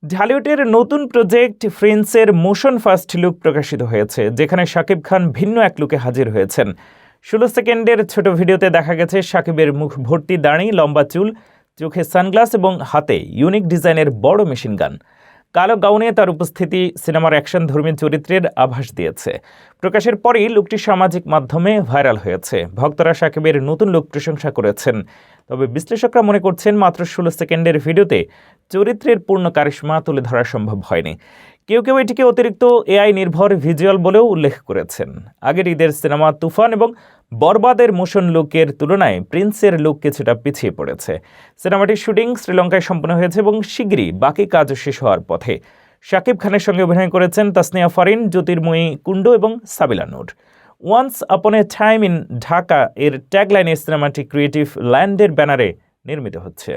ঢালিউডের নতুন project ফ্রেন্ডসের motion first look প্রকাশিত হয়েছে, যেখানে শাকিব খান ভিন্ন এক লুকে হাজির হয়েছেন। 16 সেকেন্ডের ছোট ভিডিওতে দেখা গেছে শাকিবের মুখ ভর্তি দাড়ি, লম্বা চুল, চোখে সানগ্লাস এবং হাতে ইউনিক ডিজাইনের বড় মেশিন গান। কালো গাউনে তার উপস্থিতি সিনেমার অ্যাকশন ধর্মী চরিত্রের আভাস দিয়েছে। প্রকাশের পরই লুকটি সামাজিক মাধ্যমে ভাইরাল হয়েছে। ভক্তরা শাকিবের নতুন লুক প্রশংসা করেছেন। তবে বিশ্লেষকরা মনে করছেন মাত্র 16 সেকেন্ডের ভিডিওতে চরিত্রের পূর্ণ কারিশমা তুলে ধরা সম্ভব হয়নি। কেউ কেউ এটিকে অতিরিক্ত এআই নির্ভর ভিজুয়াল বলেও উল্লেখ করেছেন। আগের ঈদের সিনেমা তুফান এবং বরবাদের মোশন লুকের তুলনায় প্রিন্সের লুক কিছুটা পিছিয়ে পড়েছে। সিনেমাটির শুটিং শ্রীলঙ্কায় সম্পন্ন হয়েছে এবং শিগগিরই বাকি কাজও শেষ হওয়ার পথে। শাকিব খানের সঙ্গে অভিনয় করেছেন তাসনিয়া ফারিন, জ্যোতির্ময়ী কুণ্ডু এবং সাবিলা নূর। Once upon A time in Dhaka এর ট্যাগলাইনে সিনেমাটি ক্রিয়েটিভ ল্যান্ডের ব্যানারে নির্মিত হচ্ছে।